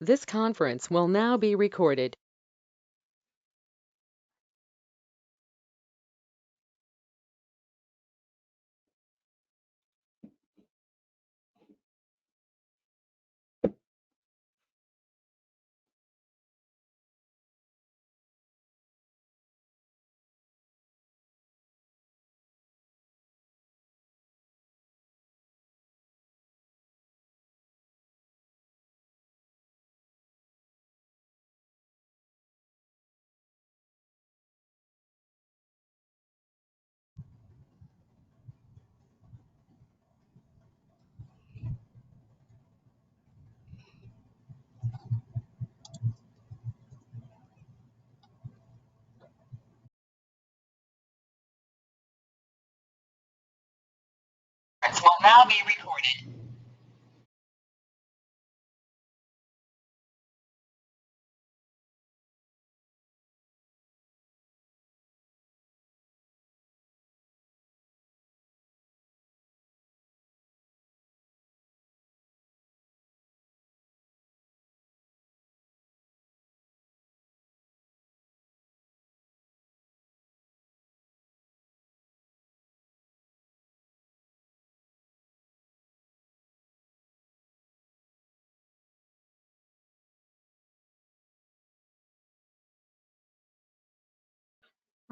This conference will now be recorded. Will now be recorded.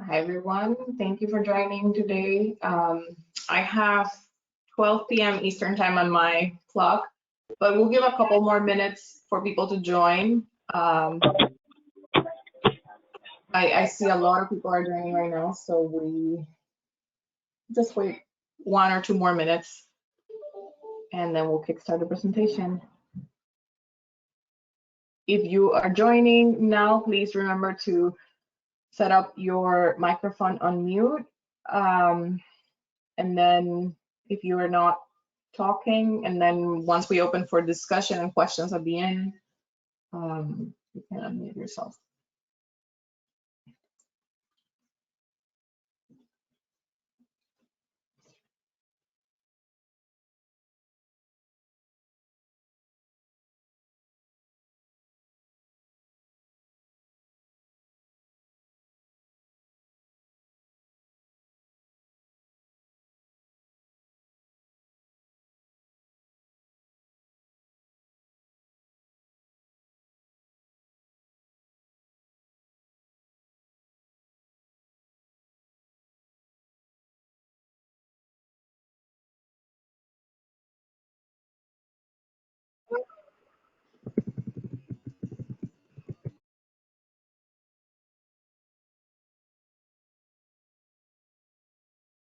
Hi, everyone. Thank you for joining today. I have 12 p.m. Eastern time on my clock, but we'll give a couple more minutes for people to join. I see a lot of people are joining right now, so we just wait 1 or 2 more minutes, and then we'll kickstart the presentation. If you are joining now, please remember to set up your microphone on mute. And then if you are not talking, and then once we open for discussion and questions at the end, you can unmute yourself.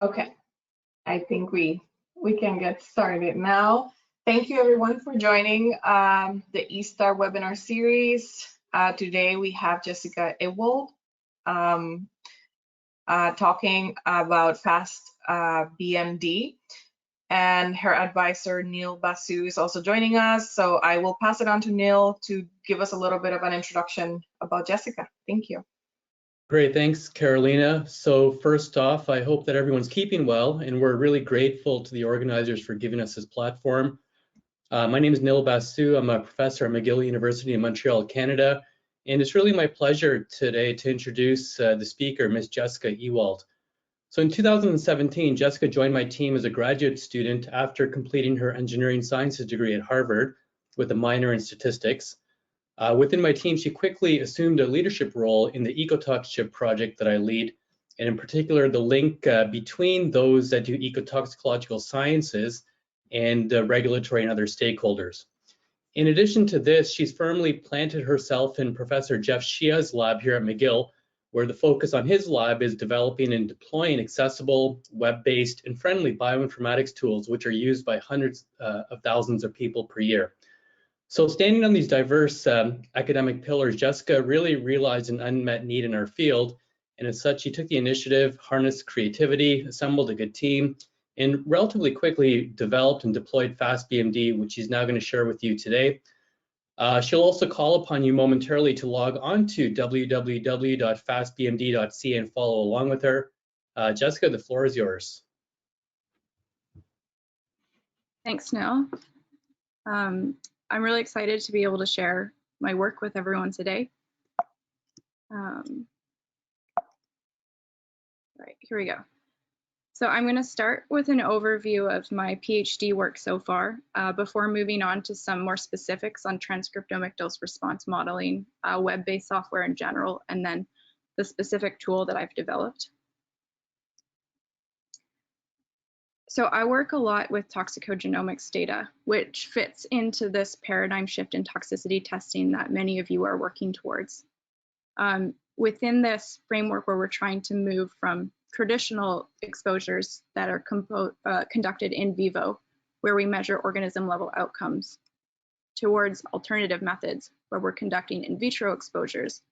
Okay, I think we can get started now. Thank you everyone for joining the eStar webinar series. Today we have Jessica Ewald talking about FASTBMD, and her advisor Neil Basu is also joining us. So I will pass it on to Neil to give us a little bit of an introduction about Jessica. Thank you. Great, thanks, Carolina. So first off, I hope that everyone's keeping well, and we're really grateful to the organizers for giving us this platform. My name is Neil Basu. I'm a professor at McGill University in Montreal, Canada, and it's really my pleasure today to introduce the speaker, Ms. Jessica Ewald. So in 2017, Jessica joined my team as a graduate student after completing her engineering sciences degree at Harvard with a minor in statistics. Within my team, she quickly assumed a leadership role in the Ecotox chip project that I lead, and in particular, the link between those that do ecotoxicological sciences and regulatory and other stakeholders. In addition to this, she's firmly planted herself in Professor Jeff Shia's lab here at McGill, where the focus on his lab is developing and deploying accessible, web-based, and friendly bioinformatics tools, which are used by hundreds of thousands of people per year. So standing on these diverse academic pillars, Jessica really realized an unmet need in our field, and as such, she took the initiative, harnessed creativity, assembled a good team, and relatively quickly developed and deployed FASTBMD, which she's now going to share with you today. She'll also call upon you momentarily to log on to www.fastbmd.ca and follow along with her. Jessica, the floor is yours. Thanks, Neil. I'm really excited to be able to share my work with everyone today. Right, here we go. So I'm going to start with an overview of my PhD work so far before moving on to some more specifics on transcriptomic dose response modeling, web-based software in general, and then the specific tool that I've developed. So I work a lot with toxicogenomics data, which fits into this paradigm shift in toxicity testing that many of you are working towards. Within this framework where we're trying to move from traditional exposures that are conducted in vivo, where we measure organism level outcomes, towards alternative methods where we're conducting in vitro exposures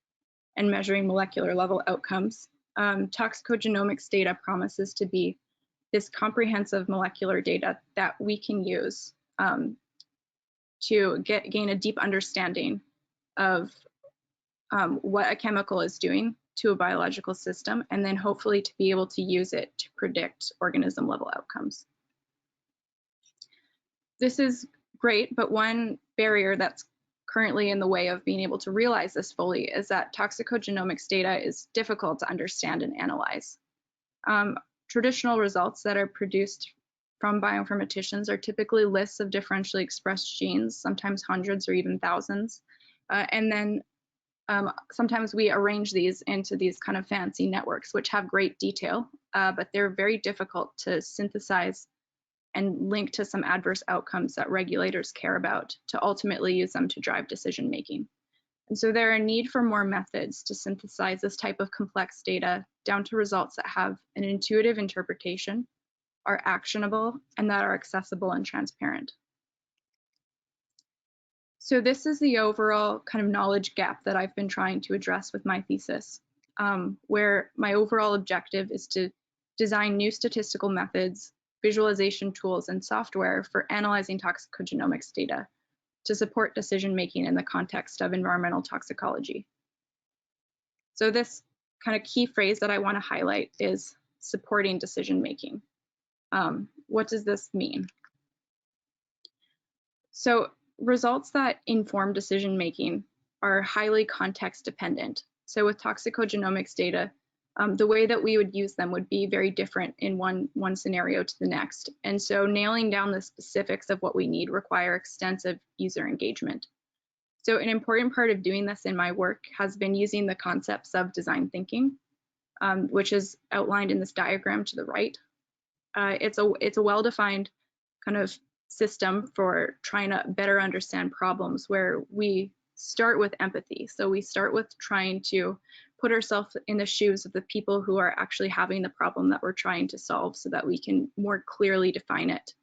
and measuring molecular level outcomes, toxicogenomics data promises to be this comprehensive molecular data that we can use to gain a deep understanding of what a chemical is doing to a biological system, and then hopefully to be able to use it to predict organism level outcomes. This is great, but one barrier that's currently in the way of being able to realize this fully is that toxicogenomics data is difficult to understand and analyze. Traditional results that are produced from bioinformaticians are typically lists of differentially expressed genes, sometimes hundreds or even thousands, and then sometimes we arrange these into these kind of fancy networks, which have great detail, but they're very difficult to synthesize and link to some adverse outcomes that regulators care about to ultimately use them to drive decision making. And so there are a need for more methods to synthesize this type of complex data down to results that have an intuitive interpretation, are actionable, and that are accessible and transparent. So this is the overall kind of knowledge gap that I've been trying to address with my thesis, where my overall objective is to design new statistical methods, visualization tools, and software for analyzing toxicogenomics data to support decision-making in the context of environmental toxicology. So this kind of key phrase that I want to highlight is supporting decision-making. What does this mean? So results that inform decision-making are highly context dependent. So with toxicogenomics data, the way that we would use them would be very different in one scenario to the next. And so nailing down the specifics of what we need require extensive user engagement. So an important part of doing this in my work has been using the concepts of design thinking, which is outlined in this diagram to the right. It's a well-defined kind of system for trying to better understand problems where we start with empathy. So we start with trying to put ourselves in the shoes of the people who are actually having the problem that we're trying to solve so that we can more clearly define it.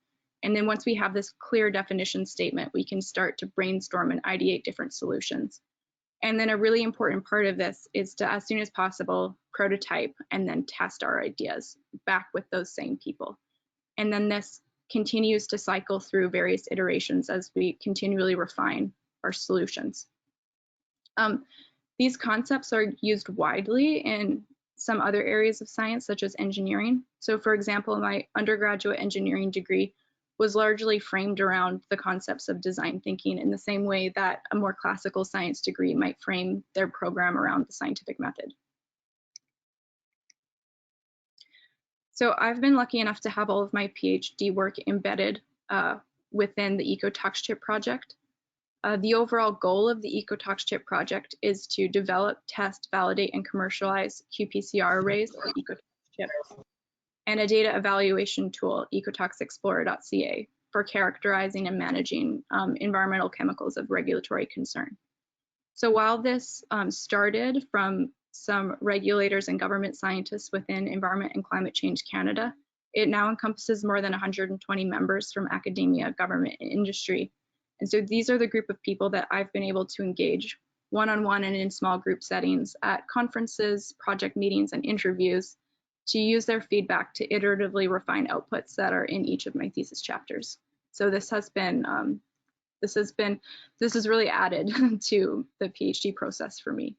And then once we have this clear definition statement, we can start to brainstorm and ideate different solutions. And then a really important part of this is to, as soon as possible, prototype and then test our ideas back with those same people. And then this continues to cycle through various iterations as we continually refine our solutions. These concepts are used widely in some other areas of science, such as engineering. So for example, my undergraduate engineering degree was largely framed around the concepts of design thinking in the same way that a more classical science degree might frame their program around the scientific method. So I've been lucky enough to have all of my PhD work embedded within the Ecotox chip project. The overall goal of the Ecotox chip project is to develop, test, validate, and commercialize qPCR arrays for Ecotox chips and a data evaluation tool, EcotoxExplorer.ca, for characterizing and managing environmental chemicals of regulatory concern. So while this started from some regulators and government scientists within Environment and Climate Change Canada, it now encompasses more than 120 members from academia, government, and industry. And so these are the group of people that I've been able to engage one-on-one and in small group settings at conferences, project meetings, and interviews to use their feedback to iteratively refine outputs that are in each of my thesis chapters. So this has really added to the PhD process for me.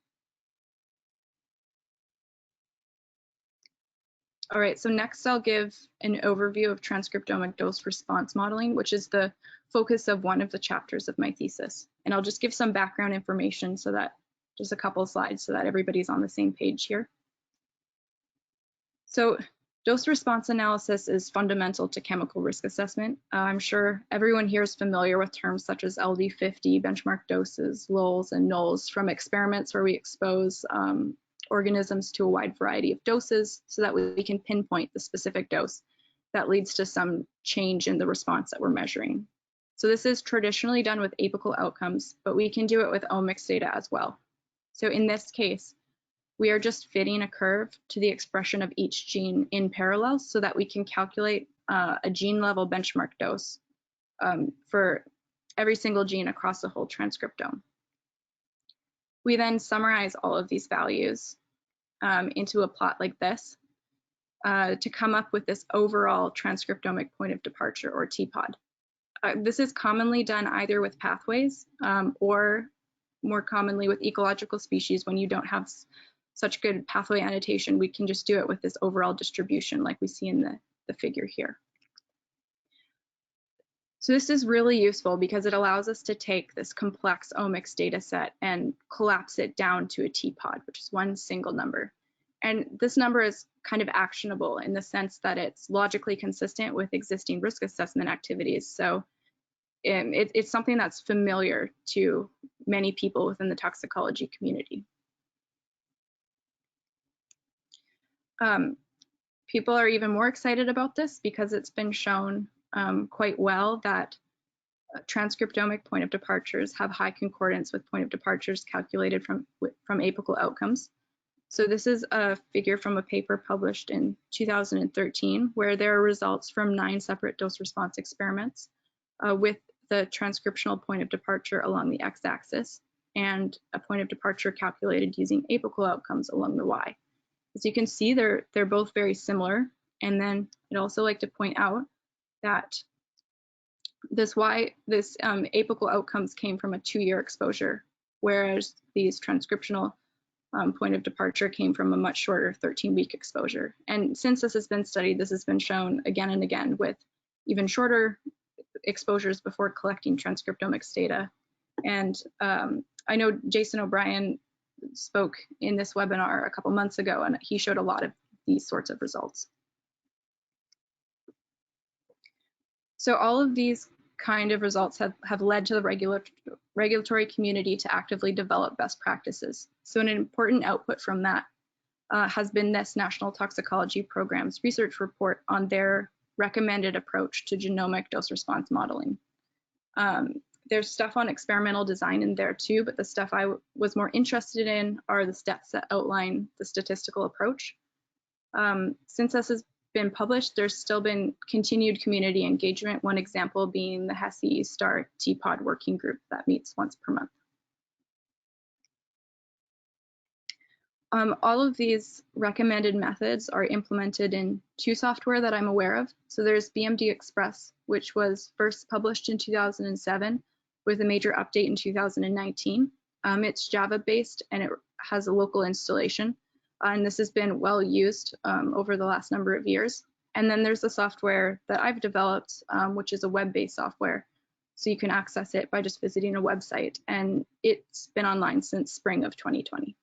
All right, so next I'll give an overview of transcriptomic dose response modeling, which is the focus of one of the chapters of my thesis. And I'll just give some background information so that, just a couple of slides so that everybody's on the same page here. So dose response analysis is fundamental to chemical risk assessment. I'm sure everyone here is familiar with terms such as LD50, benchmark doses, LOLs, and NOLs from experiments where we expose organisms to a wide variety of doses so that we can pinpoint the specific dose that leads to some change in the response that we're measuring. So this is traditionally done with apical outcomes, but we can do it with omics data as well. So in this case, we are just fitting a curve to the expression of each gene in parallel so that we can calculate a gene level benchmark dose for every single gene across the whole transcriptome. We then summarize all of these values into a plot like this to come up with this overall transcriptomic point of departure, or TPOD. This is commonly done either with pathways or more commonly with ecological species. When you don't have such good pathway annotation, we can just do it with this overall distribution like we see in the figure here. So this is really useful because it allows us to take this complex omics data set and collapse it down to a TPOD, which is one single number. And this number is kind of actionable in the sense that it's logically consistent with existing risk assessment activities. So it's something that's familiar to many people within the toxicology community. People are even more excited about this because it's been shown quite well that transcriptomic point of departures have high concordance with point of departures calculated from apical outcomes. So this is a figure from a paper published in 2013 where there are results from 9 separate dose response experiments with the transcriptional point of departure along the x-axis and a point of departure calculated using apical outcomes along the y. As you can see, they're both very similar. And then I'd also like to point out that this apical outcomes came from a 2-year exposure, whereas these transcriptional point of departure came from a much shorter 13-week exposure. And since this has been studied, this has been shown again and again with even shorter exposures before collecting transcriptomics data. And I know Jason O'Brien spoke in this webinar a couple months ago, and he showed a lot of these sorts of results. So all of these kind of results have led to the regulatory community to actively develop best practices. So an important output from that has been this National Toxicology Program's research report on their recommended approach to genomic dose response modeling. There's stuff on experimental design in there too, but the stuff I was more interested in are the steps that outline the statistical approach. Since this has been published, there's still been continued community engagement, one example being the HESI STAR TPOD working group that meets once per month. All of these recommended methods are implemented in 2 software that I'm aware of. So there's BMD Express, which was first published in 2007 with a major update in 2019. It's Java-based and it has a local installation. And this has been well used over the last number of years. And then there's the software that I've developed, which is a web-based software. So you can access it by just visiting a website. And it's been online since spring of 2020.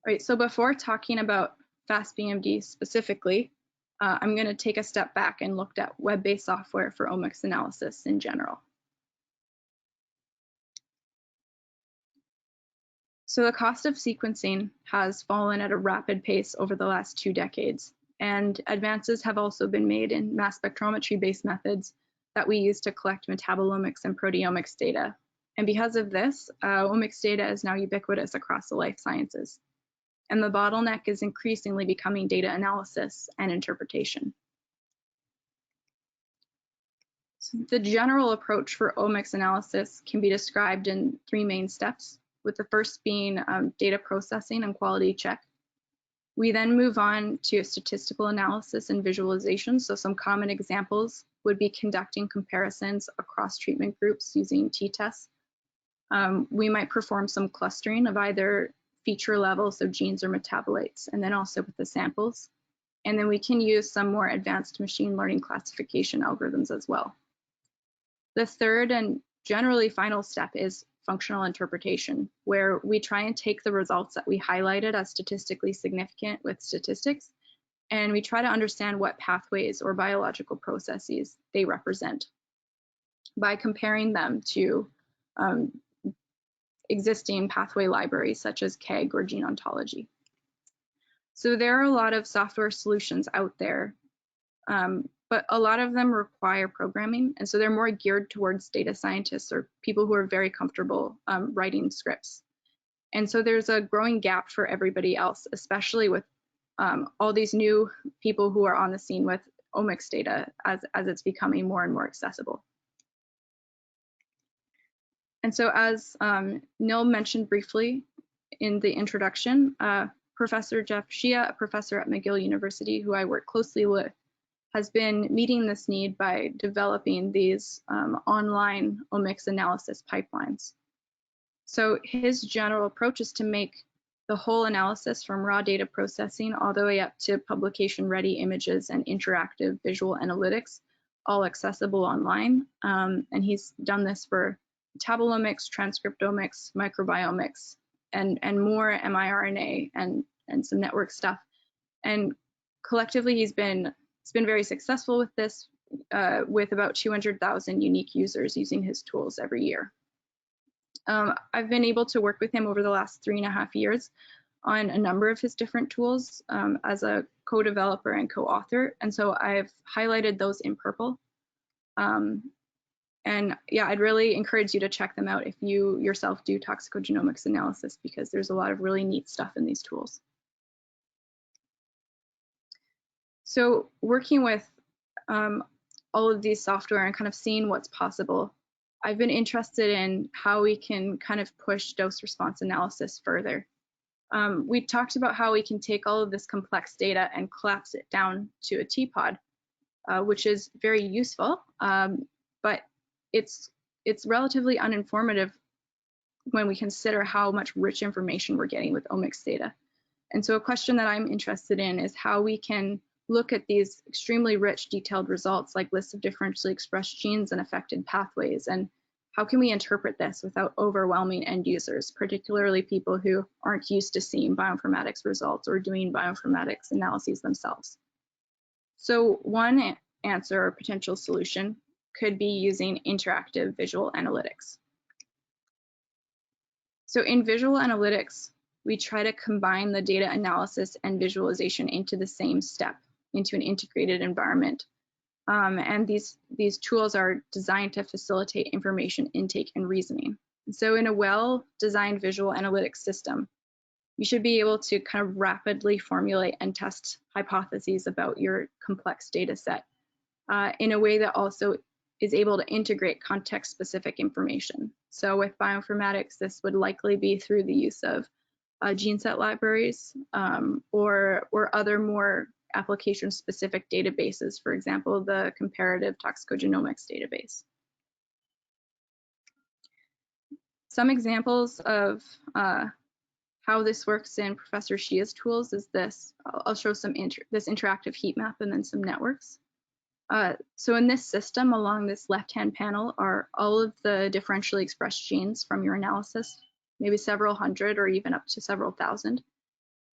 All right, so before talking about FASTBMD specifically, I'm going to take a step back and look at web-based software for omics analysis in general. So the cost of sequencing has fallen at a rapid pace over the last 2 decades, and advances have also been made in mass spectrometry-based methods that we use to collect metabolomics and proteomics data. And because of this, omics data is now ubiquitous across the life sciences. And the bottleneck is increasingly becoming data analysis and interpretation. So the general approach for omics analysis can be described in 3 main steps, with the first being data processing and quality check. We then move on to statistical analysis and visualization. So some common examples would be conducting comparisons across treatment groups using t-tests. We might perform some clustering of either feature level, so genes or metabolites, and then also with the samples. And then we can use some more advanced machine learning classification algorithms as well. The third and generally final step is functional interpretation, where we try and take the results that we highlighted as statistically significant with statistics, and we try to understand what pathways or biological processes they represent by comparing them to existing pathway libraries such as KEGG or gene ontology. So there are a lot of software solutions out there, but a lot of them require programming, and so they're more geared towards data scientists or people who are very comfortable writing scripts. And so there's a growing gap for everybody else, especially with all these new people who are on the scene with omics data as it's becoming more and more accessible. And so as Neil mentioned briefly in the introduction, Professor Jeff Shia, a professor at McGill University who I work closely with, has been meeting this need by developing these online omics analysis pipelines. So his general approach is to make the whole analysis from raw data processing all the way up to publication-ready images and interactive visual analytics, all accessible online. And he's done this for metabolomics, transcriptomics, microbiomics, and more miRNA and some network stuff. And collectively, he's been very successful with this, with about 200,000 unique users using his tools every year. I've been able to work with him over the last 3.5 years on a number of his different tools as a co-developer and co-author, and so I've highlighted those in purple. And yeah, I'd really encourage you to check them out if you yourself do toxicogenomics analysis, because there's a lot of really neat stuff in these tools. So working with all of these software and kind of seeing what's possible, I've been interested in how we can kind of push dose response analysis further. We talked about how we can take all of this complex data and collapse it down to a teapot, which is very useful, but it's relatively uninformative when we consider how much rich information we're getting with omics data. And so a question that I'm interested in is how we can look at these extremely rich detailed results like lists of differentially expressed genes and affected pathways, and how can we interpret this without overwhelming end users, particularly people who aren't used to seeing bioinformatics results or doing bioinformatics analyses themselves. So one answer or potential solution could be using interactive visual analytics. So in visual analytics, we try to combine the data analysis and visualization into the same step, into an integrated environment. And these tools are designed to facilitate information intake and reasoning. So in a well-designed visual analytics system, you should be able to kind of rapidly formulate and test hypotheses about your complex data set in a way that also is able to integrate context-specific information. So with bioinformatics, this would likely be through the use of gene set libraries or other more application-specific databases, for example, the comparative toxicogenomics database. Some examples of how this works in Professor Shia's tools is this. I'll show some this interactive heat map and then some networks. So in this system, along this left-hand panel are all of the differentially expressed genes from your analysis, maybe several hundred or even up to several thousand.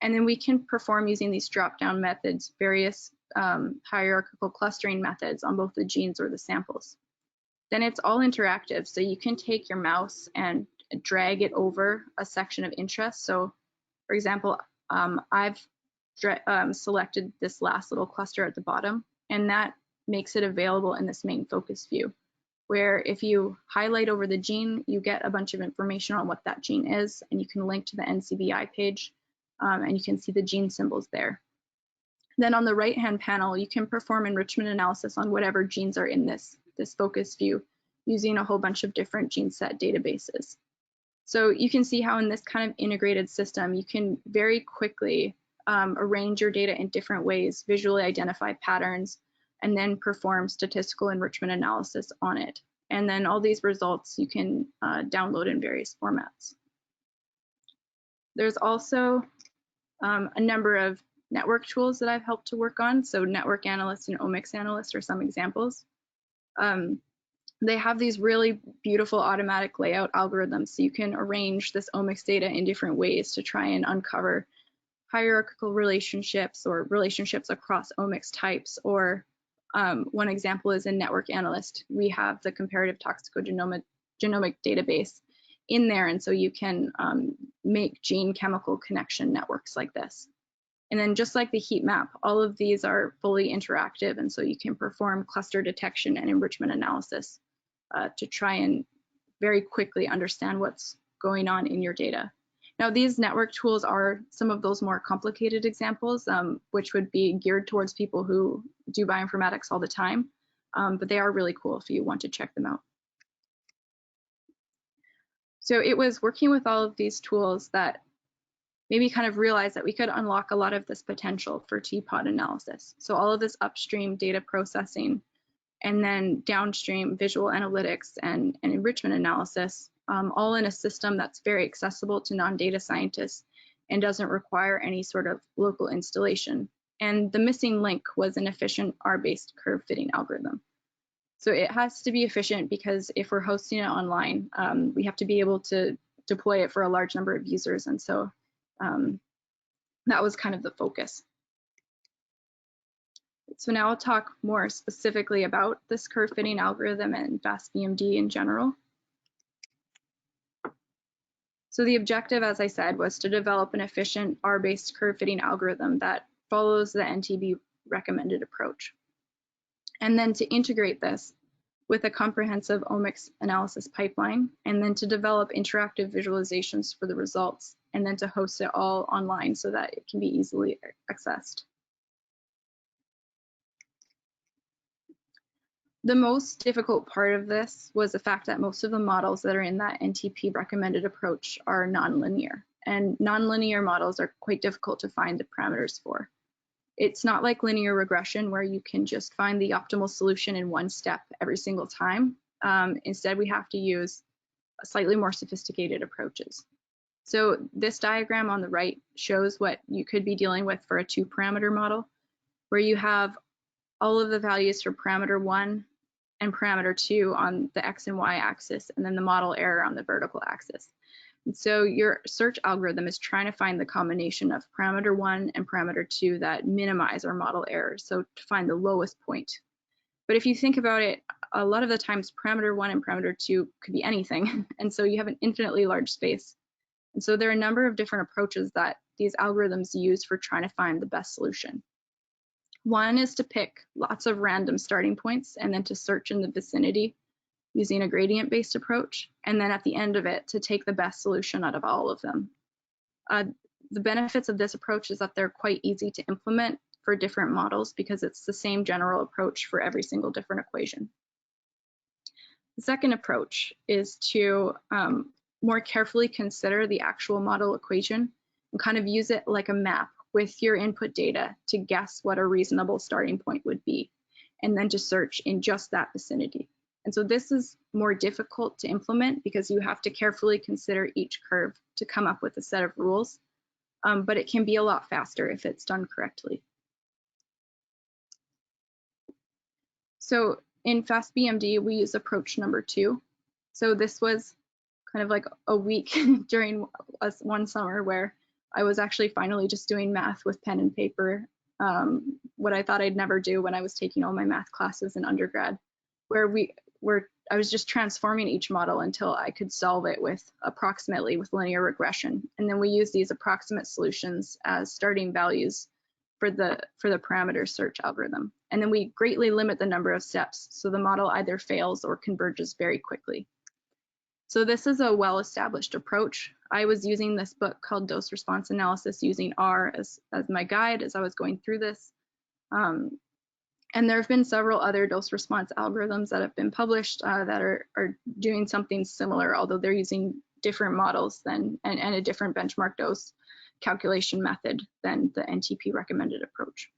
And then we can perform, using these drop-down methods, various hierarchical clustering methods on both the genes or the samples. Then it's all interactive, so you can take your mouse and drag it over a section of interest. So, for example, I've selected this last little cluster at the bottom, and that makes it available in this main focus view, where if you highlight over the gene, you get a bunch of information on what that gene is, and you can link to the NCBI page, and you can see the gene symbols there. Then on the right-hand panel, you can perform enrichment analysis on whatever genes are in this focus view using a whole bunch of different gene set databases. So you can see how in this kind of integrated system, you can very quickly arrange your data in different ways, visually identify patterns, and then perform statistical enrichment analysis on it. And then all these results you can download in various formats. There's also a number of network tools that I've helped to work on. So network analyst and omics analyst are some examples. They have these really beautiful automatic layout algorithms, so you can arrange this omics data in different ways to try and uncover hierarchical relationships or relationships across omics types. Or one example is in network analyst. We have the comparative toxicogenomic database in there, and so you can make gene chemical connection networks like this. And then just like the heat map, all of these are fully interactive, and so you can perform cluster detection and enrichment analysis to try and very quickly understand what's going on in your data. Now, these network tools are some of those more complicated examples, which would be geared towards people who do bioinformatics all the time, but they are really cool if you want to check them out. So it was working with all of these tools that maybe kind of realized that we could unlock a lot of this potential for TPOT analysis. So all of this upstream data processing and then downstream visual analytics and enrichment analysis, all in a system that's very accessible to non-data scientists and doesn't require any sort of local installation. And the missing link was an efficient R-based curve fitting algorithm. So it has to be efficient because if we're hosting it online, we have to be able to deploy it for a large number of users. And so that was kind of the focus. So now I'll talk more specifically about this curve fitting algorithm and FASTBMD in general. So the objective, as I said, was to develop an efficient R-based curve fitting algorithm that follows the NTB recommended approach. And then to integrate this with a comprehensive omics analysis pipeline, and then to develop interactive visualizations for the results, and then to host it all online so that it can be easily accessed. The most difficult part of this was the fact that most of the models that are in that NTP recommended approach are nonlinear, and nonlinear models are quite difficult to find the parameters for. It's not like linear regression where you can just find the optimal solution in one step every single time. Instead, we have to use slightly more sophisticated approaches. So this diagram on the right shows what you could be dealing with for a 2-parameter model, where you have all of the values for parameter 1 and parameter 2 on the X and Y axis, and then the model error on the vertical axis. And so your search algorithm is trying to find the combination of parameter 1 and parameter 2 that minimize our model errors, so to find the lowest point. But if you think about it, a lot of the times parameter 1 and parameter 2 could be anything, and so you have an infinitely large space. And so there are a number of different approaches that these algorithms use for trying to find the best solution. One is to pick lots of random starting points and then to search in the vicinity using a gradient-based approach, and then at the end of it to take the best solution out of all of them. The benefits of this approach is that they're quite easy to implement for different models because it's the same general approach for every single different equation. The second approach is to more carefully consider the actual model equation and kind of use it like a map with your input data to guess what a reasonable starting point would be, and then to search in just that vicinity. And so this is more difficult to implement because you have to carefully consider each curve to come up with a set of rules, but it can be a lot faster if it's done correctly. So in FASTBMD, we use approach number 2. So this was kind of like a week during one summer where I was actually finally just doing math with pen and paper, what I thought I'd never do when I was taking all my math classes in undergrad, where I was just transforming each model until I could solve it with approximately with linear regression. And then we use these approximate solutions as starting values for the parameter search algorithm. And then we greatly limit the number of steps, so the model either fails or converges very quickly. So this is a well-established approach. I was using this book called Dose Response Analysis using R as my guide as I was going through this. And there have been several other dose response algorithms that have been published that are doing something similar, although they're using different models and a different benchmark dose calculation method than the NTP recommended approach.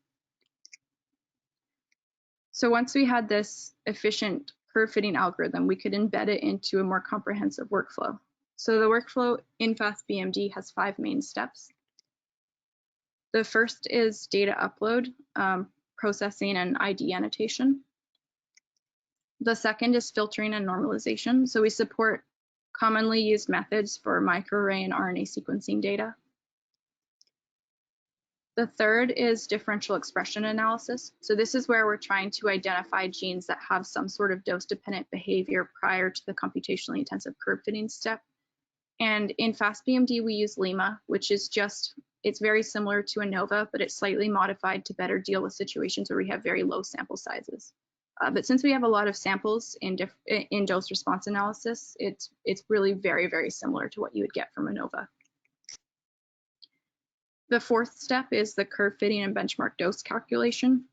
So once we had this efficient curve fitting algorithm, we could embed it into a more comprehensive workflow. So the workflow in FASTBMD has 5 main steps. The first is data upload, processing, and ID annotation. The second is filtering and normalization. So we support commonly used methods for microarray and RNA sequencing data. The third is differential expression analysis. So this is where we're trying to identify genes that have some sort of dose-dependent behavior prior to the computationally intensive curve fitting step. And in FASTBMD, we use Lima, which is it's very similar to ANOVA, but it's slightly modified to better deal with situations where we have very low sample sizes. But since we have a lot of samples in dose response analysis, it's really very, very similar to what you would get from ANOVA. The fourth step is the curve fitting and benchmark dose calculation.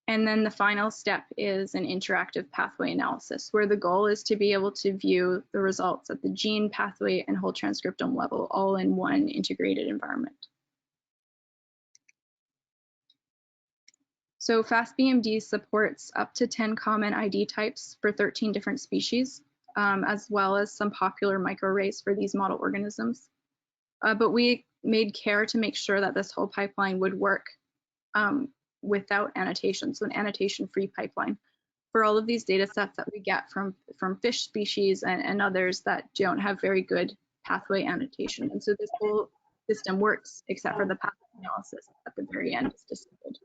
And then the final step is an interactive pathway analysis, where the goal is to be able to view the results at the gene, pathway, and whole transcriptome level, all in one integrated environment. So FASTBMD supports up to 10 common ID types for 13 different species, as well as some popular microarrays for these model organisms. But we made care to make sure that this whole pipeline would work without annotation, so an annotation-free pipeline for all of these data sets that we get from fish species and others that don't have very good pathway annotation. And so this whole system works except for the pathway analysis at the very end is disabled.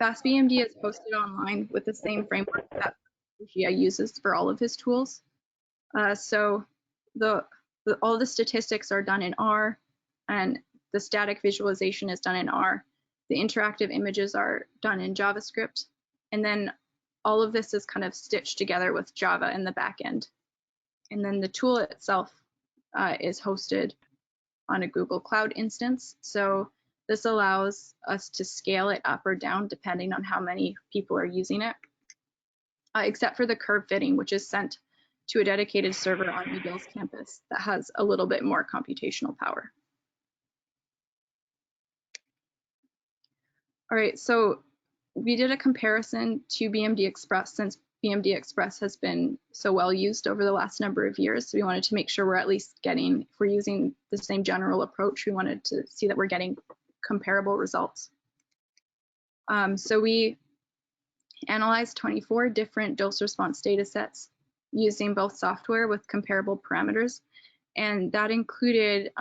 FASTBMD is hosted online with the same framework that GI uses for all of his tools. So all the statistics are done in R, and the static visualization is done in R. The interactive images are done in JavaScript, and then all of this is kind of stitched together with Java in the back end. And then the tool itself is hosted on a Google Cloud instance. So this allows us to scale it up or down depending on how many people are using it, except for the curve fitting, which is sent to a dedicated server on McGill's campus that has a little bit more computational power. All right, so we did a comparison to BMD Express since BMD Express has been so well used over the last number of years. So we wanted to make sure we're at least getting, if we're using the same general approach, we wanted to see that we're getting comparable results. So we analyzed 24 different dose response data sets using both software with comparable parameters. And that included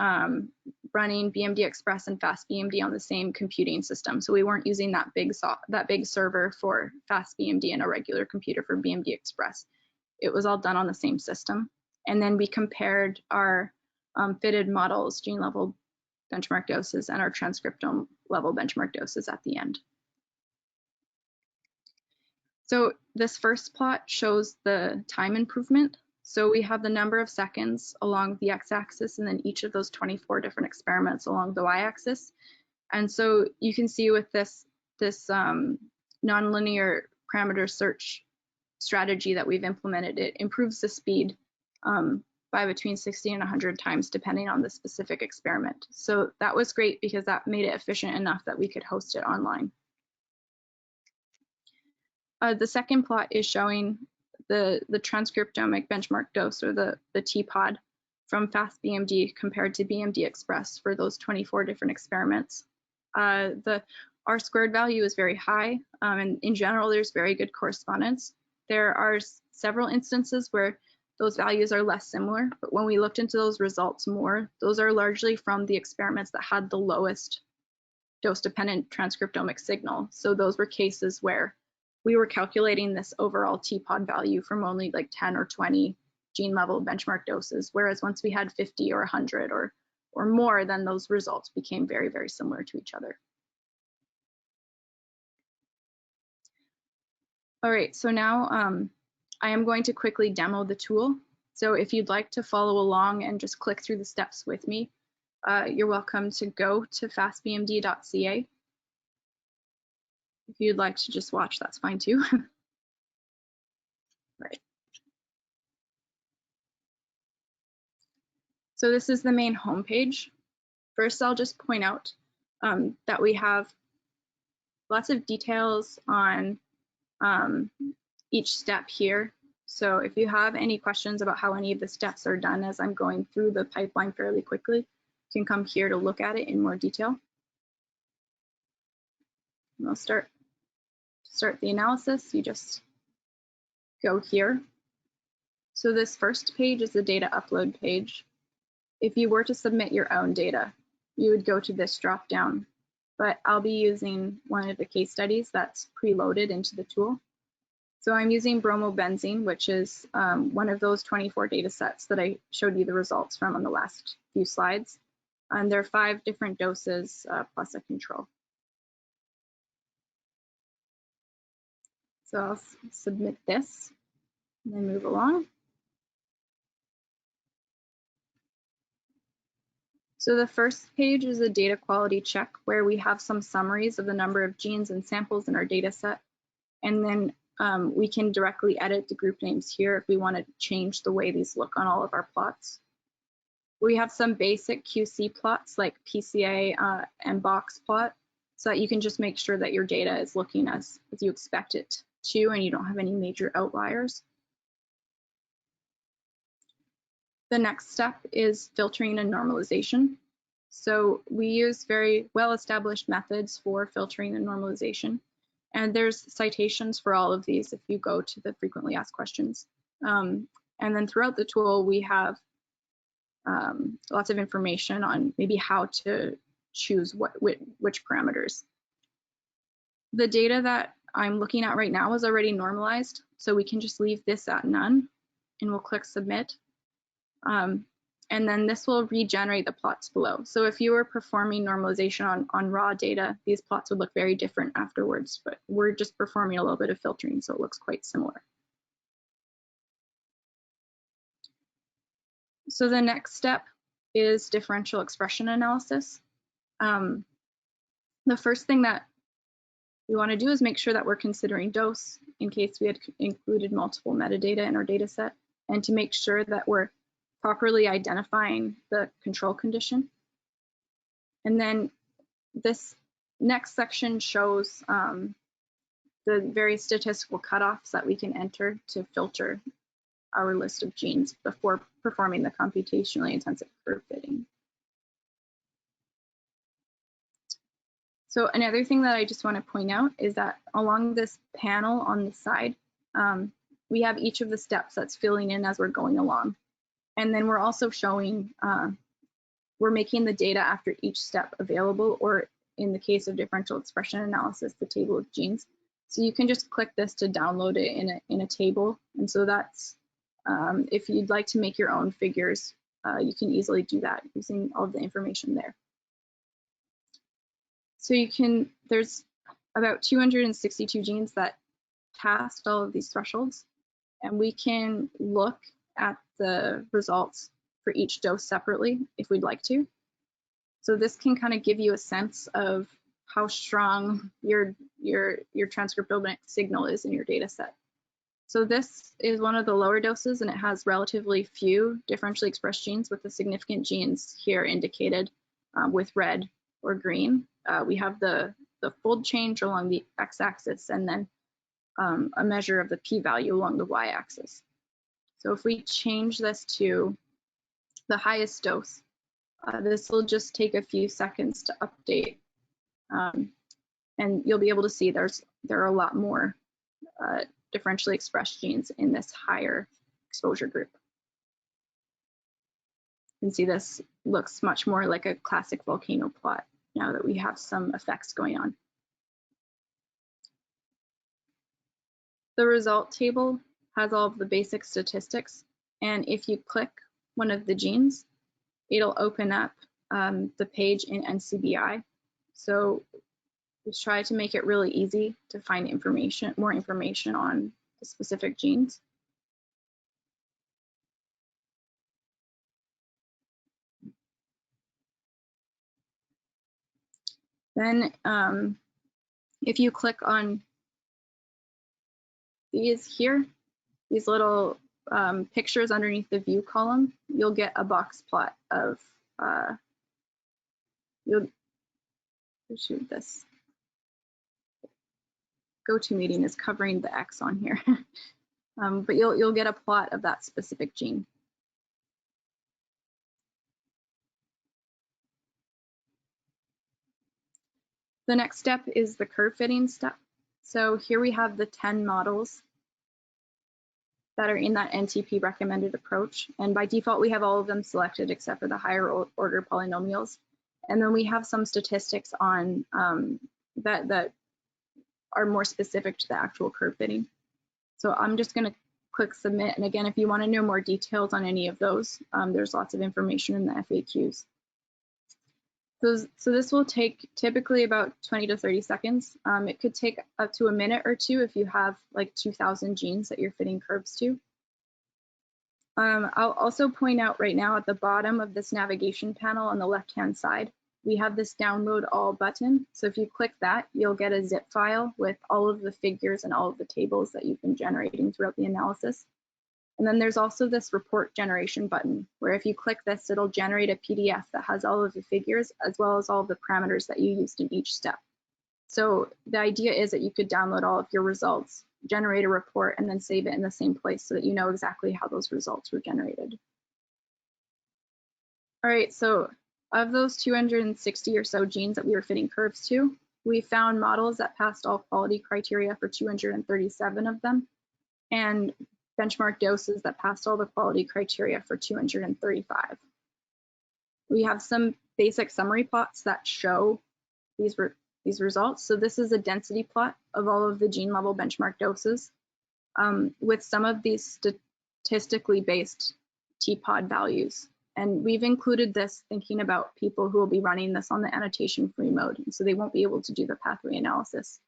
running BMD Express and FASTBMD on the same computing system. So we weren't using that big server for FASTBMD and a regular computer for BMD Express. It was all done on the same system. And then we compared our fitted models, gene level benchmark doses, and our transcriptome level benchmark doses at the end. So this first plot shows the time improvement. So we have the number of seconds along the x-axis and then each of those 24 different experiments along the y-axis. And so you can see with this nonlinear parameter search strategy that we've implemented, it improves the speed by between 60 and 100 times depending on the specific experiment. So that was great because that made it efficient enough that we could host it online. The second plot is showing the transcriptomic benchmark dose, or the TPOD, from FASTBMD compared to BMD Express for those 24 different experiments. The R-squared value is very high, and in general, there's very good correspondence. There are several instances where those values are less similar, but when we looked into those results more, those are largely from the experiments that had the lowest dose-dependent transcriptomic signal. So those were cases where we were calculating this overall TPOD value from only like 10 or 20 gene level benchmark doses, whereas once we had 50 or 100 or more, then those results became very, very similar to each other. All right, so now I am going to quickly demo the tool. So if you'd like to follow along and just click through the steps with me, you're welcome to go to fastbmd.ca. If you'd like to just watch, that's fine too. Right. So this is the main homepage. First, I'll just point out that we have lots of details on each step here. So if you have any questions about how any of the steps are done as I'm going through the pipeline fairly quickly, you can come here to look at it in more detail. And I'll start the analysis. You just go here. So this first page is the data upload page. If you were to submit your own data, you would go to this drop down, but I'll be using one of the case studies that's preloaded into the tool. So I'm using bromobenzene, which is one of those 24 data sets that I showed you the results from on the last few slides. And there are 5 different doses plus a control. So I'll submit this and then move along. So the first page is a data quality check where we have some summaries of the number of genes and samples in our data set. And then we can directly edit the group names here if we want to change the way these look on all of our plots. We have some basic QC plots like PCA and box plot, so that you can just make sure that your data is looking as you expect it to and you don't have any major outliers. The next step is filtering and normalization. So we use very well-established methods for filtering and normalization. And there's citations for all of these if you go to the frequently asked questions. And then throughout the tool, we have lots of information on maybe how to choose which parameters. The data that I'm looking at right now is already normalized, so we can just leave this at none, and we'll click submit. And then this will regenerate the plots below. So if you were performing normalization on raw data, these plots would look very different afterwards, but we're just performing a little bit of filtering, so it looks quite similar. So the next step is differential expression analysis. The first thing that we want to do is make sure that we're considering dose in case we had included multiple metadata in our data set, and to make sure that we're properly identifying the control condition. And then this next section shows the various statistical cutoffs that we can enter to filter our list of genes before performing the computationally intensive curve fitting. So another thing that I just want to point out is that along this panel on the side, we have each of the steps that's filling in as we're going along. And then we're also showing, we're making the data after each step available, or in the case of differential expression analysis, the table of genes. So you can just click this to download it in a table. And so that's, if you'd like to make your own figures, you can easily do that using all of the information there. So you can, there's about 262 genes that passed all of these thresholds, and we can look at the results for each dose separately if we'd like to. So this can kind of give you a sense of how strong your transcriptomic signal is in your data set. So this is one of the lower doses, and it has relatively few differentially expressed genes, with the significant genes here indicated with red or green. We have the fold change along the x-axis, and then a measure of the p-value along the y-axis. So if we change this to the highest dose, this will just take a few seconds to update, and you'll be able to see there are a lot more differentially expressed genes in this higher exposure group. You can see this looks much more like a classic volcano plot now that we have some effects going on. The result table has all of the basic statistics, and if you click one of the genes, it'll open up the page in NCBI. So we try to make it really easy to find information, more information on the specific genes. Then if you click on these here, these little pictures underneath the view column, you'll get a box plot of, you'll shoot this, GoToMeeting is covering the X on here. But you'll get a plot of that specific gene. The next step is the curve fitting step. So here we have the 10 models that are in that NTP recommended approach. And by default, we have all of them selected except for the higher order polynomials. And then we have some statistics on that are more specific to the actual curve fitting. So I'm just going to click submit. And again, if you want to know more details on any of those, there's lots of information in the FAQs. So this will take typically about 20 to 30 seconds. It could take up to a minute or two if you have like 2,000 genes that you're fitting curves to. I'll also point out right now at the bottom of this navigation panel on the left-hand side, we have this download all button. So if you click that, you'll get a zip file with all of the figures and all of the tables that you've been generating throughout the analysis. And then there's also this report generation button, where if you click this, it'll generate a PDF that has all of the figures as well as all of the parameters that you used in each step. So the idea is that you could download all of your results, generate a report, and then save it in the same place so that you know exactly how those results were generated. All right, so of those 260 or so genes that we were fitting curves to, we found models that passed all quality criteria for 237 of them, and benchmark doses that passed all the quality criteria for 235. We have some basic summary plots that show these results. So this is a density plot of all of the gene level benchmark doses with some of these statistically based TPOD values. And we've included this thinking about people who will be running this on the annotation-free mode. And so they won't be able to do the pathway analysis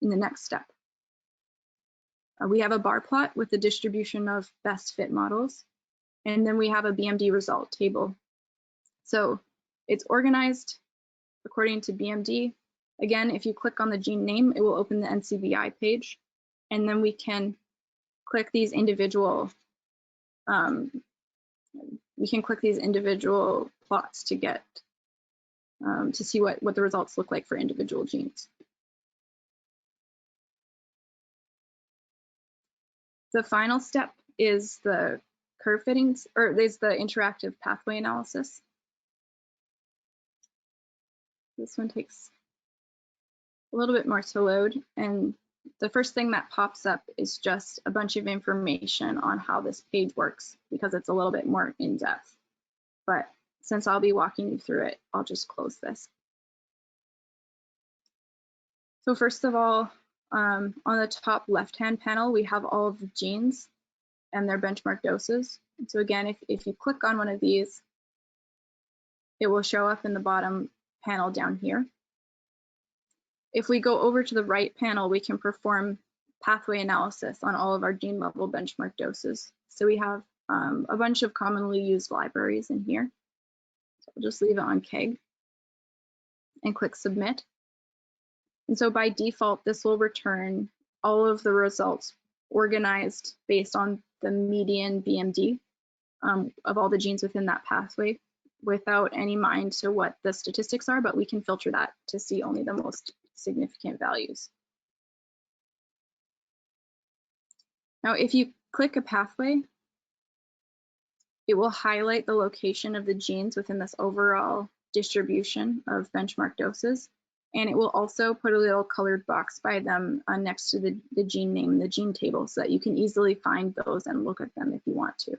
in the next step. We have a bar plot with the distribution of best fit models, and then we have a BMD result table. So it's organized according to BMD. Again, if you click on the gene name, it will open the NCBI page, and then we can click these individual plots to get to see what the results look like for individual genes. The final step is the curve fittings, or is the interactive pathway analysis. This one takes a little bit more to load, and the first thing that pops up is just a bunch of information on how this page works, because it's a little bit more in depth. But since I'll be walking you through it, I'll just close this. So first of all, on the top left-hand panel, we have all of the genes and their benchmark doses. And so again, if you click on one of these, it will show up in the bottom panel down here. If we go over to the right panel, we can perform pathway analysis on all of our gene level benchmark doses. So we have a bunch of commonly used libraries in here. So I'll just leave it on KEGG and click submit. And so by default, this will return all of the results organized based on the median BMD of all the genes within that pathway, without any mind to what the statistics are, but we can filter that to see only the most significant values. Now, if you click a pathway, it will highlight the location of the genes within this overall distribution of benchmark doses. And it will also put a little colored box by them next to the gene name and the gene table so that you can easily find those and look at them if you want to.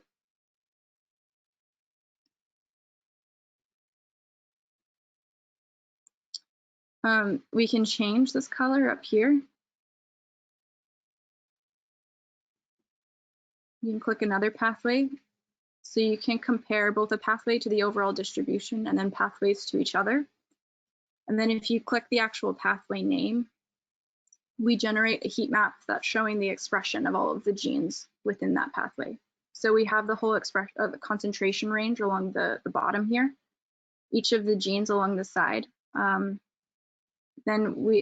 We can change this color up here. You can click another pathway. So you can compare both a pathway to the overall distribution and then pathways to each other. And then if you click the actual pathway name, we generate a heat map that's showing the expression of all of the genes within that pathway. So we have the whole expression of the concentration range along the bottom here, each of the genes along the side. Then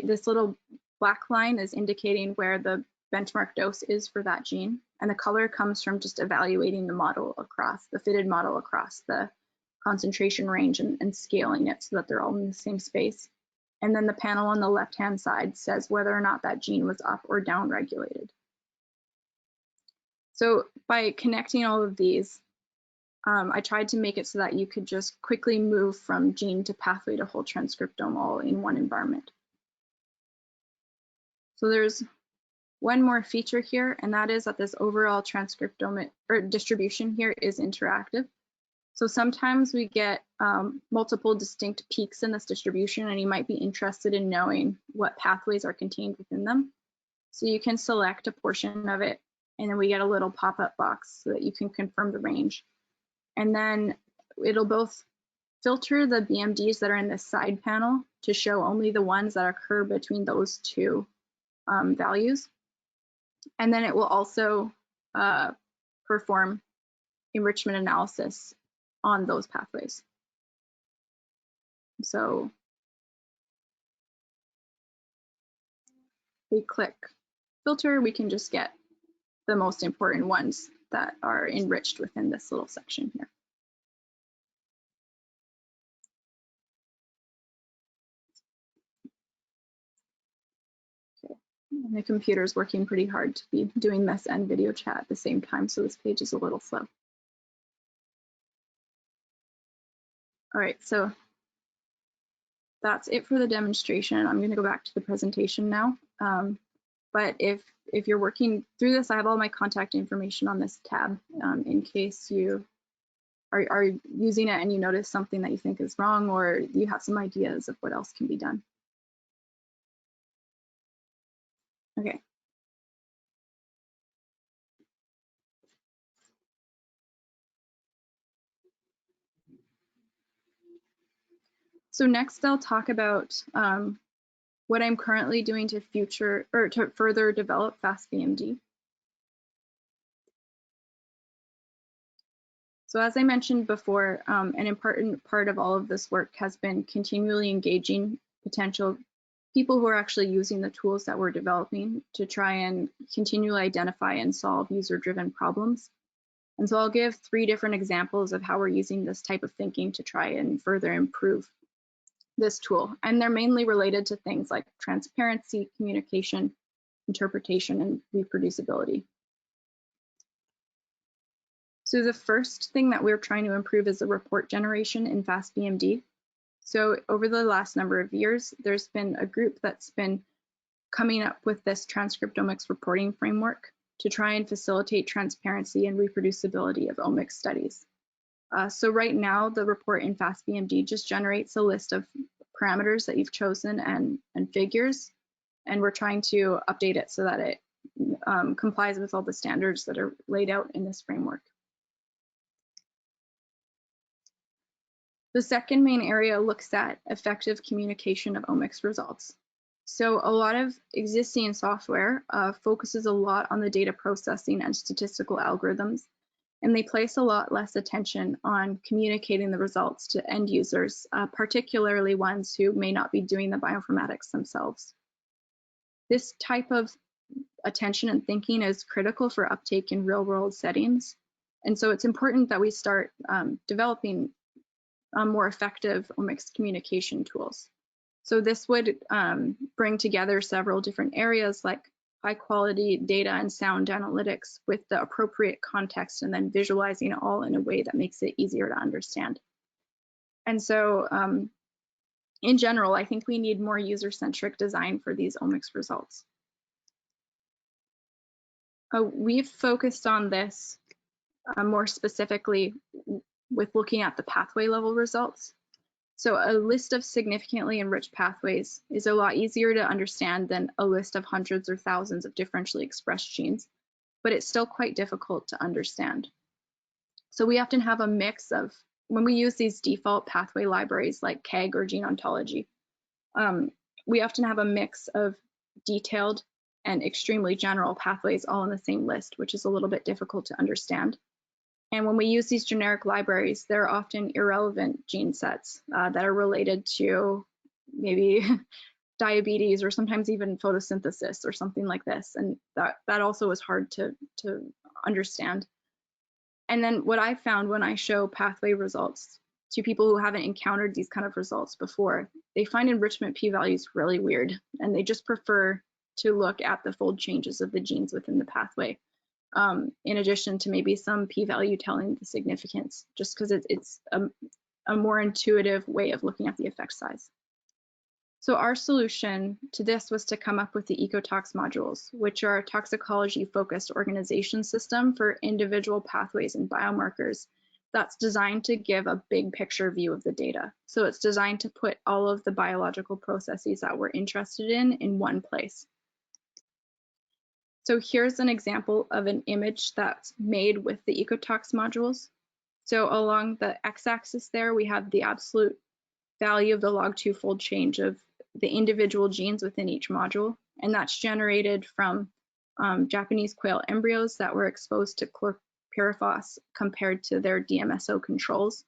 this little black line is indicating where the benchmark dose is for that gene. And the color comes from just evaluating the model across, the fitted model across the concentration range and scaling it so that they're all in the same space. And then the panel on the left-hand side says whether or not that gene was up or down regulated. So by connecting all of these, I tried to make it so that you could just quickly move from gene to pathway to whole transcriptome all in one environment. So there's one more feature here, and that is that this overall transcriptomic or distribution here is interactive. So sometimes we get multiple distinct peaks in this distribution, and you might be interested in knowing what pathways are contained within them. So you can select a portion of it, and then we get a little pop-up box so that you can confirm the range. And then it'll both filter the BMDs that are in this side panel to show only the ones that occur between those two values. And then it will also perform enrichment analysis on those pathways. So we click filter, we can just get the most important ones that are enriched within this little section here. Okay. And the computer's working pretty hard to be doing this and video chat at the same time, so this page is a little slow. All right, so that's it for the demonstration. I'm going to go back to the presentation now. But if you're working through this, I have all my contact information on this tab in case you are using it and you notice something that you think is wrong, or you have some ideas of what else can be done. Okay. So next I'll talk about what I'm currently doing to further develop FASTBMD. So as I mentioned before, an important part of all of this work has been continually engaging potential people who are actually using the tools that we're developing to try and continually identify and solve user-driven problems. And so I'll give 3 different examples of how we're using this type of thinking to try and further improve this tool. And they're mainly related to things like transparency, communication, interpretation, and reproducibility. So the first thing that we're trying to improve is the report generation in FASTBMD. So over the last number of years, there's been a group that's been coming up with this transcriptomics reporting framework to try and facilitate transparency and reproducibility of omics studies. So right now, the report in FASTBMD just generates a list of parameters that you've chosen and figures, and we're trying to update it so that it complies with all the standards that are laid out in this framework. The second main area looks at effective communication of omics results. So a lot of existing software focuses a lot on the data processing and statistical algorithms, and they place a lot less attention on communicating the results to end users, particularly ones who may not be doing the bioinformatics themselves. This type of attention and thinking is critical for uptake in real-world settings, and so it's important that we start developing more effective omics communication tools. So this would bring together several different areas like high quality data and sound analytics with the appropriate context, and then visualizing it all in a way that makes it easier to understand. And so in general, I think we need more user-centric design for these omics results. We've focused on this more specifically with looking at the pathway level results. So a list of significantly enriched pathways is a lot easier to understand than a list of hundreds or thousands of differentially expressed genes, but it's still quite difficult to understand. So we often have a mix of, when we use these default pathway libraries like KEGG or Gene Ontology, we often have a mix of detailed and extremely general pathways all in the same list, which is a little bit difficult to understand. And when we use these generic libraries, they're often irrelevant gene sets that are related to maybe diabetes or sometimes even photosynthesis or something like this. And that also is hard to understand. And then what I found when I show pathway results to people who haven't encountered these kind of results before, they find enrichment p-values really weird, and they just prefer to look at the fold changes of the genes within the pathway, in addition to maybe some p-value telling the significance, just because it's a more intuitive way of looking at the effect size. So our solution to this was to come up with the Ecotox modules, which are a toxicology-focused organization system for individual pathways and biomarkers that's designed to give a big picture view of the data. So it's designed to put all of the biological processes that we're interested in one place. So here's an example of an image that's made with the Ecotox modules. So along the x-axis there, we have the absolute value of the log2 fold change of the individual genes within each module, and that's generated from Japanese quail embryos that were exposed to chlorpyrifos compared to their DMSO controls,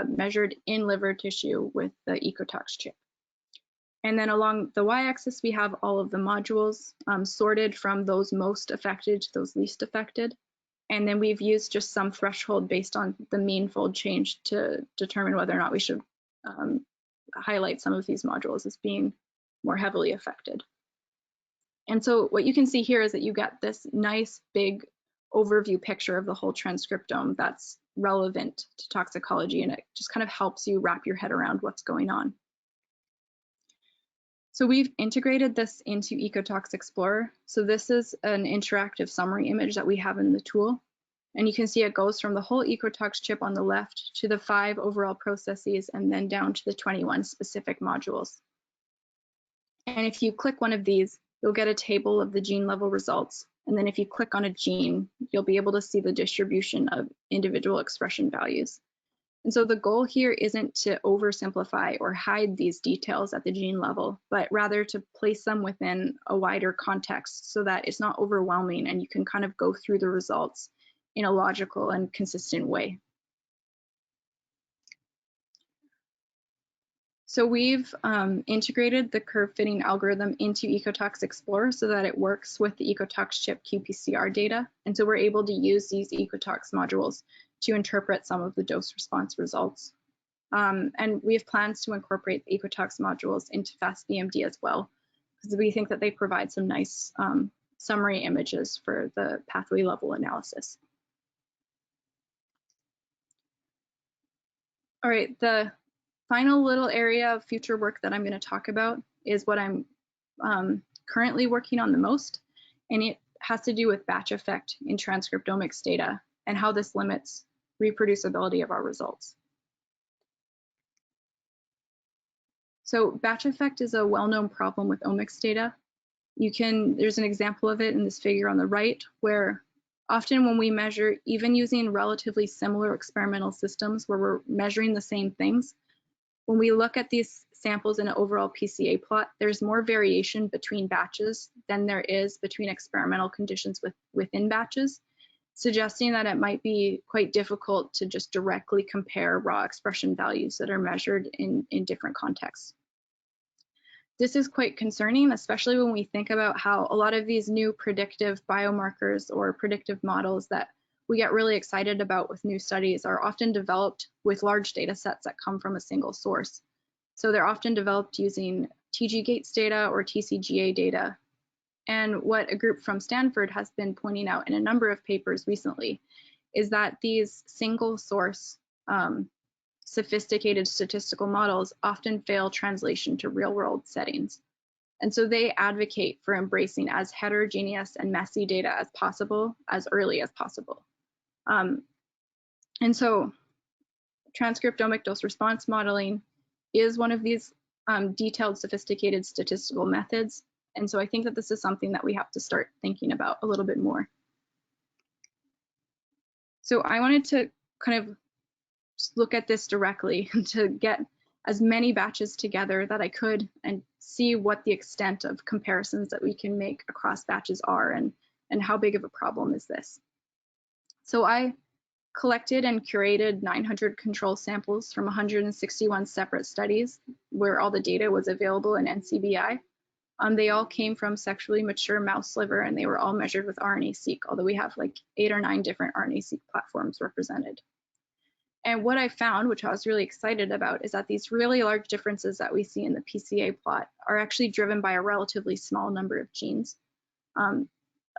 measured in liver tissue with the Ecotox chip. And then along the y-axis, we have all of the modules sorted from those most affected to those least affected. And then we've used just some threshold based on the mean fold change to determine whether or not we should highlight some of these modules as being more heavily affected. And so what you can see here is that you get this nice big overview picture of the whole transcriptome that's relevant to toxicology, and it just kind of helps you wrap your head around what's going on. So we've integrated this into Ecotox Explorer. So this is an interactive summary image that we have in the tool. And you can see it goes from the whole Ecotox chip on the left to the 5 overall processes and then down to the 21 specific modules. And if you click one of these, you'll get a table of the gene level results. And then if you click on a gene, you'll be able to see the distribution of individual expression values. And so the goal here isn't to oversimplify or hide these details at the gene level, but rather to place them within a wider context so that it's not overwhelming and you can kind of go through the results in a logical and consistent way. So we've integrated the curve fitting algorithm into Ecotox Explorer so that it works with the Ecotox chip qPCR data. And so we're able to use these Ecotox modules to interpret some of the dose response results. And we have plans to incorporate the Ecotox modules into FASTBMD as well, because we think that they provide some nice summary images for the pathway level analysis. All right, the final little area of future work that I'm going to talk about is what I'm currently working on the most, and it has to do with batch effect in transcriptomics data and how this limits reproducibility of our results. So batch effect is a well-known problem with omics data. There's an example of it in this figure on the right, where often when we measure, even using relatively similar experimental systems where we're measuring the same things, when we look at these samples in an overall PCA plot, there's more variation between batches than there is between experimental conditions within batches, suggesting that it might be quite difficult to just directly compare raw expression values that are measured in different contexts. This is quite concerning, especially when we think about how a lot of these new predictive biomarkers or predictive models that we get really excited about with new studies are often developed with large data sets that come from a single source. So they're often developed using TG Gates data or TCGA data. And what a group from Stanford has been pointing out in a number of papers recently is that these single source sophisticated statistical models often fail translation to real world settings. And so they advocate for embracing as heterogeneous and messy data as possible, as early as possible. And so transcriptomic dose response modeling is one of these detailed, sophisticated statistical methods. And so I think that this is something that we have to start thinking about a little bit more. So I wanted to kind of just look at this directly to get as many batches together that I could and see what the extent of comparisons that we can make across batches are and how big of a problem is this. So I collected and curated 900 control samples from 161 separate studies where all the data was available in NCBI. They all came from sexually mature mouse liver, and they were all measured with RNA-seq, although we have like 8 or 9 different RNA-seq platforms represented. And what I found, which I was really excited about, is that these really large differences that we see in the PCA plot are actually driven by a relatively small number of genes,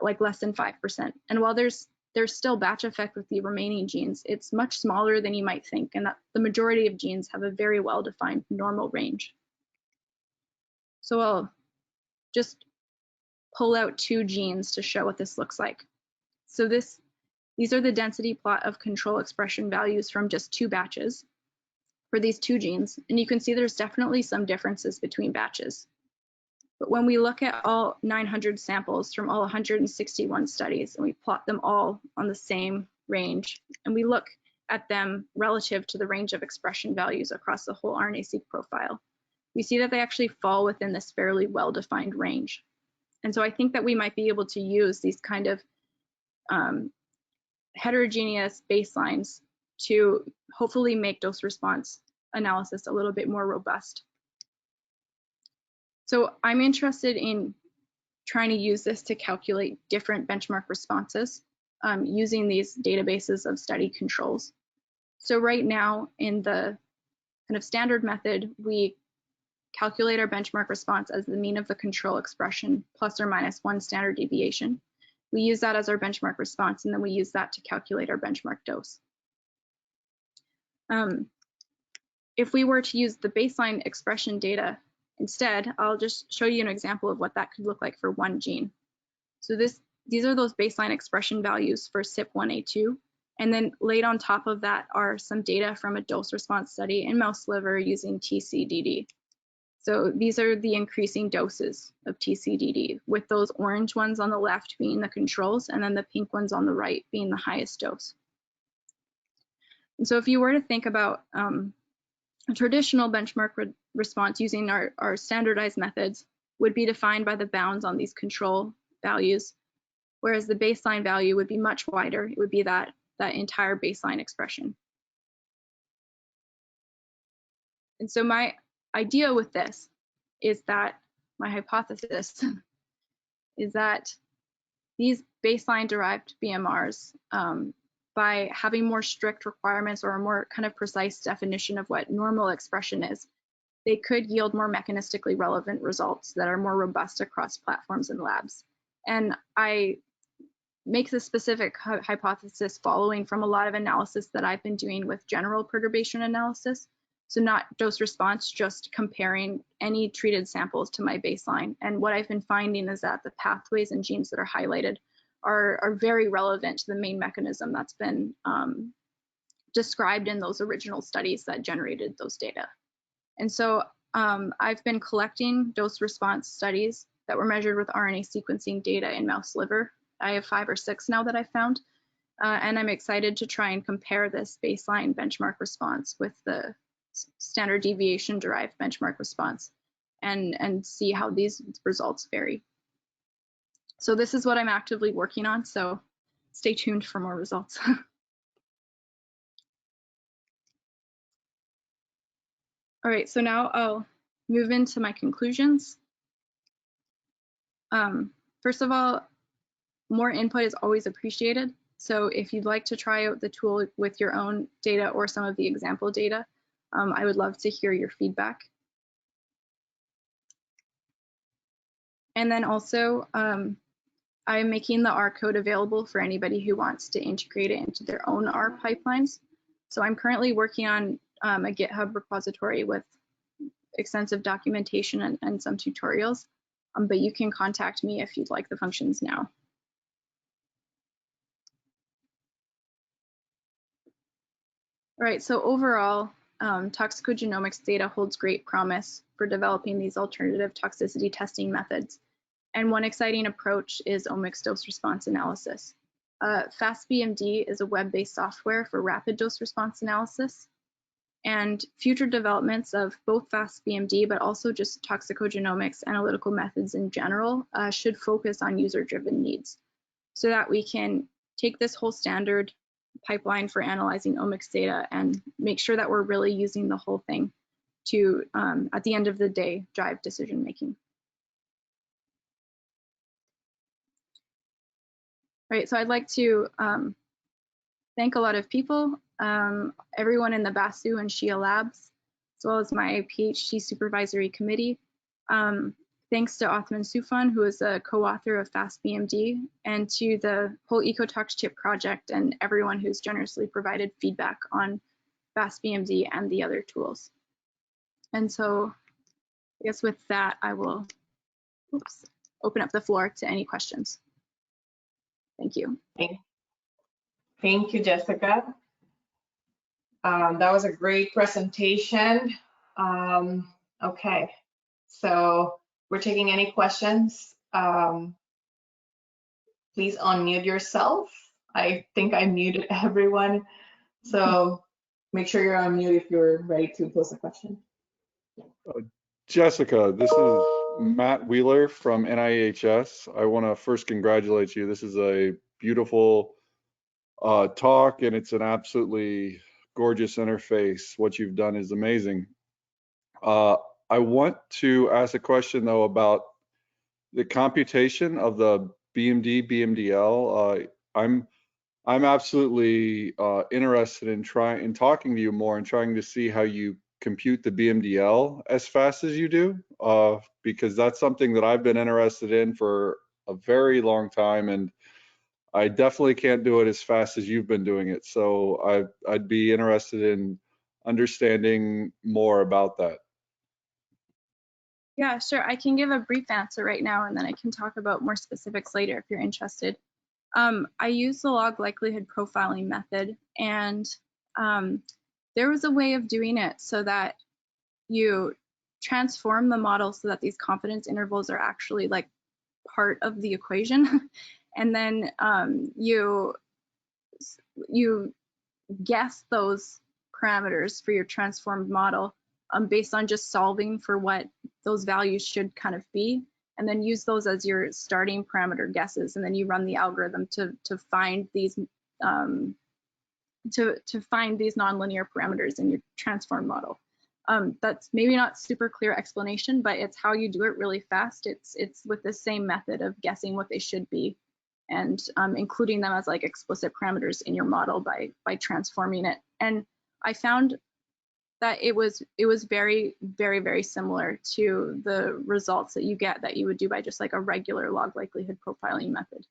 like less than 5%. And while there's still batch effect with the remaining genes, it's much smaller than you might think, and that the majority of genes have a very well-defined normal range. So I'll just pull out 2 genes to show what this looks like. So these are the density plot of control expression values from just 2 batches for these 2 genes, and you can see there's definitely some differences between batches. But when we look at all 900 samples from all 161 studies, and we plot them all on the same range, and we look at them relative to the range of expression values across the whole RNA-seq profile, we see that they actually fall within this fairly well-defined range. And so I think that we might be able to use these kind of heterogeneous baselines to hopefully make dose response analysis a little bit more robust. So I'm interested in trying to use this to calculate different benchmark responses using these databases of study controls. So right now in the kind of standard method, we calculate our benchmark response as the mean of the control expression plus or minus 1 standard deviation. We use that as our benchmark response, and then we use that to calculate our benchmark dose. If we were to use the baseline expression data instead, I'll just show you an example of what that could look like for 1 gene. So these are those baseline expression values for CYP1A2, and then laid on top of that are some data from a dose response study in mouse liver using TCDD. So these are the increasing doses of TCDD, with those orange ones on the left being the controls, and then the pink ones on the right being the highest dose. And so if you were to think about a traditional benchmark response using our standardized methods would be defined by the bounds on these control values, whereas the baseline value would be much wider. It would be that entire baseline expression. And so my idea with this is that, my hypothesis is that these baseline derived BMRs, by having more strict requirements or a more kind of precise definition of what normal expression is, they could yield more mechanistically relevant results that are more robust across platforms and labs. And I make this specific hypothesis following from a lot of analysis that I've been doing with general perturbation analysis. So not dose response, just comparing any treated samples to my baseline. And what I've been finding is that the pathways and genes that are highlighted are very relevant to the main mechanism that's been described in those original studies that generated those data. And so I've been collecting dose response studies that were measured with RNA sequencing data in mouse liver. I have 5 or 6 now that I found, and I'm excited to try and compare this baseline benchmark response with the standard deviation derived benchmark response and see how these results vary. So this is what I'm actively working on, so stay tuned for more results. All right, so now I'll move into my conclusions. First of all, more input is always appreciated. So if you'd like to try out the tool with your own data or some of the example data, I would love to hear your feedback. And then also, I'm making the R code available for anybody who wants to integrate it into their own R pipelines. So I'm currently working on a GitHub repository with extensive documentation and some tutorials, but you can contact me if you'd like the functions now. All right, so overall, toxicogenomics data holds great promise for developing these alternative toxicity testing methods. And one exciting approach is omics dose response analysis. FASTBMD is a web-based software for rapid dose response analysis. And future developments of both FASTBMD, but also just toxicogenomics analytical methods in general, should focus on user-driven needs so that we can take this whole standard pipeline for analyzing omics data and make sure that we're really using the whole thing to, at the end of the day, drive decision making. Right, so I'd like to thank a lot of people everyone in the BASU and SHIA labs, as well as my PhD supervisory committee. Thanks to Othman Soufan, who is a co-author of FASTBMD, and to the whole Ecotox chip project and everyone who's generously provided feedback on FASTBMD and the other tools. And so I guess with that, I will open up the floor to any questions. Thank you. Thank you, Jessica. That was a great presentation. Okay, so we're taking any questions. Please unmute yourself. I think I muted everyone. So make sure you're on mute if you're ready to pose a question. Jessica, this is Matt Wheeler from NIHS. I want to first congratulate you. This is a beautiful talk, and it's an absolutely gorgeous interface. What you've done is amazing. I want to ask a question though about the computation of the BMD, BMDL. I'm absolutely interested in talking to you more and trying to see how you compute the BMDL as fast as you do, because that's something that I've been interested in for a very long time, and I definitely can't do it as fast as you've been doing it. So I'd be interested in understanding more about that. Yeah, sure. I can give a brief answer right now, and then I can talk about more specifics later if you're interested. I use the log likelihood profiling method, and there was a way of doing it so that you transform the model so that these confidence intervals are actually like part of the equation, and then you guess those parameters for your transformed model based on just solving for what those values should kind of be, and then use those as your starting parameter guesses, and then you run the algorithm to find these to find these nonlinear parameters in your transformed model. That's maybe not super clear explanation, but it's how you do it really fast. It's with the same method of guessing what they should be and including them as like explicit parameters in your model by transforming it. And I found that it was very, very, very similar to the results that you would do by just like a regular log likelihood profiling method.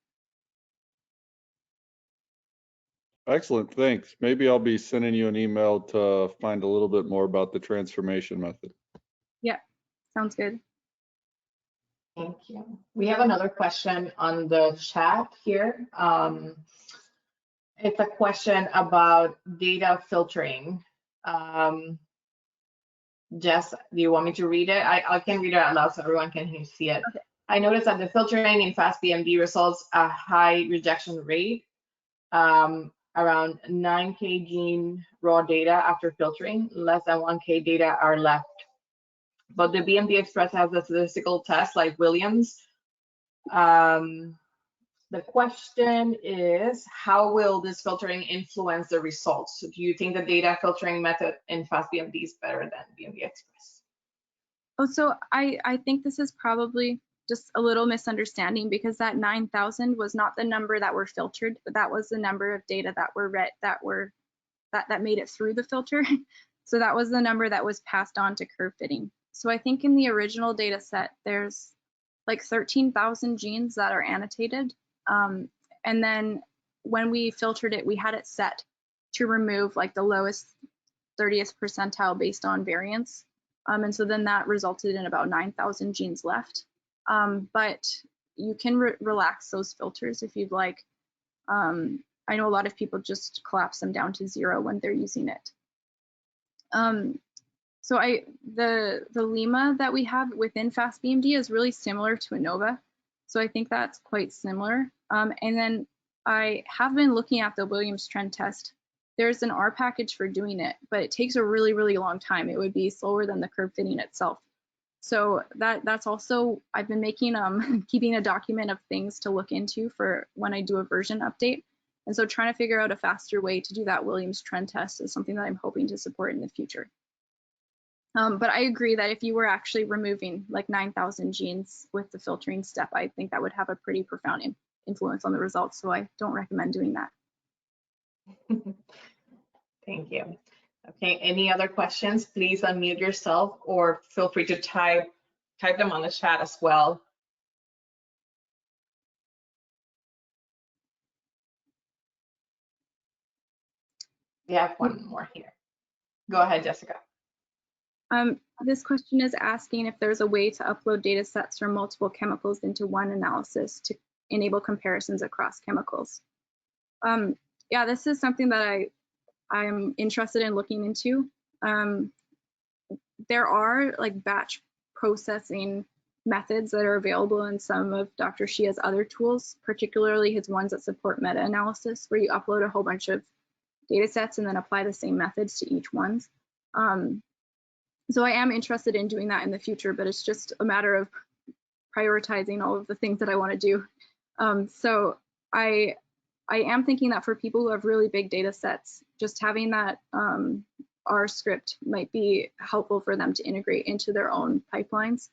Excellent, thanks. Maybe I'll be sending you an email to find a little bit more about the transformation method. Yeah, sounds good. Thank you. We have another question on the chat here. It's a question about data filtering. Jess, do you want me to read it? I can read it out loud so everyone can see it. Okay. I noticed that the filtering in FASTBMD results a high rejection rate, around 9K gene raw data after filtering, less than 1K data are left. But the BMD Express has a statistical test like Williams. The question is, how will this filtering influence the results? So do you think the data filtering method in FASTBMD is better than BMD Express? Oh, so I think this is probably just a little misunderstanding, because that 9,000 was not the number that were filtered, but that was the number of data that were read that made it through the filter. So that was the number that was passed on to curve fitting. So I think in the original data set, there's like 13,000 genes that are annotated. And then when we filtered it, we had it set to remove like the lowest 30th percentile based on variance. And so then that resulted in about 9,000 genes left. But you can relax those filters if you'd like. I know a lot of people just collapse them down to 0 when they're using it. So the lemma that we have within FASTBMD is really similar to ANOVA. So I think that's quite similar. And then I have been looking at the Williams trend test. There's an R package for doing it, but it takes a really, really long time. It would be slower than the curve fitting itself. So that's also, I've been making, keeping a document of things to look into for when I do a version update. And so trying to figure out a faster way to do that Williams trend test is something that I'm hoping to support in the future. But I agree that if you were actually removing like 9,000 genes with the filtering step, I think that would have a pretty profound influence on the results. So I don't recommend doing that. Thank you. Okay, any other questions? Please unmute yourself or feel free to type them on the chat as well. We have one more here. Go ahead, Jessica. This question is asking if there's a way to upload data sets from multiple chemicals into one analysis to enable comparisons across chemicals. Yeah, this is something that I'm interested in looking into. There are like batch processing methods that are available in some of Dr. Shia's other tools, particularly his ones that support meta-analysis, where you upload a whole bunch of data sets and then apply the same methods to each one. So I am interested in doing that in the future, but it's just a matter of prioritizing all of the things that I want to do. So I am thinking that for people who have really big data sets, just having that R script might be helpful for them to integrate into their own pipelines.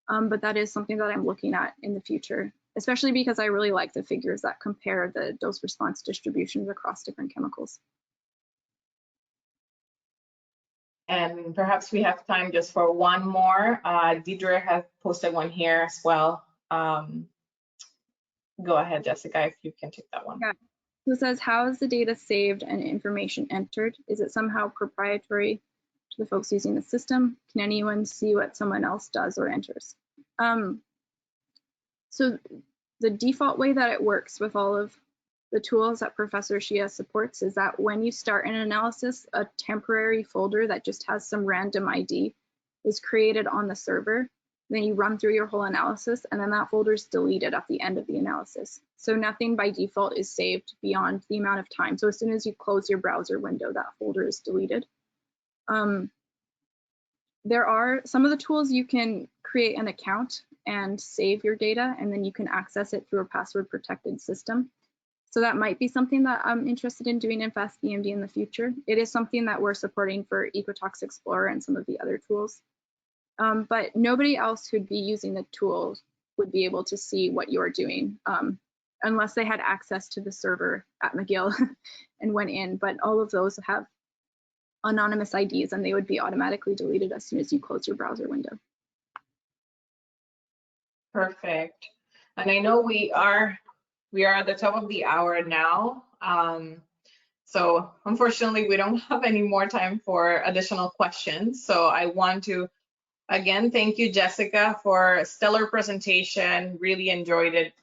But that is something that I'm looking at in the future, especially because I really like the figures that compare the dose response distributions across different chemicals. And perhaps we have time just for one more. Deidre has posted one here as well. Go ahead, Jessica, if you can take that one. Yeah. So it says, how is the data saved and information entered? Is it somehow proprietary to the folks using the system? Can anyone see what someone else does or enters? So the default way that it works with all of the tools that Professor Shia supports is that when you start an analysis, a temporary folder that just has some random ID is created on the server. Then you run through your whole analysis, and then that folder is deleted at the end of the analysis. So nothing by default is saved beyond the amount of time. So as soon as you close your browser window, that folder is deleted. There are some of the tools you can create an account and save your data, and then you can access it through a password protected system. So that might be something that I'm interested in doing in FASTBMD in the future. It is something that we're supporting for Ecotox Explorer and some of the other tools. But nobody else who'd be using the tools would be able to see what you're doing unless they had access to the server at McGill and went in. But all of those have anonymous IDs, and they would be automatically deleted as soon as you close your browser window. Perfect. And I know we are at the top of the hour now. So unfortunately, we don't have any more time for additional questions. So I want to, again, thank you, Jessica, for a stellar presentation. Really enjoyed it.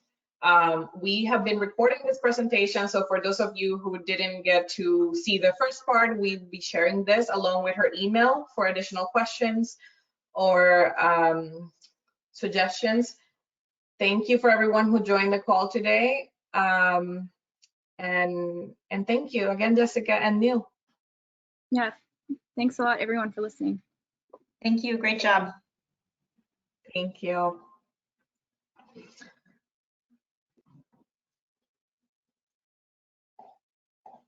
We have been recording this presentation. So for those of you who didn't get to see the first part, we'll be sharing this along with her email for additional questions or suggestions. Thank you for everyone who joined the call today. And thank you again, Jessica and Neil. Yeah, thanks a lot, everyone, for listening. Thank you. Great job. Thank you.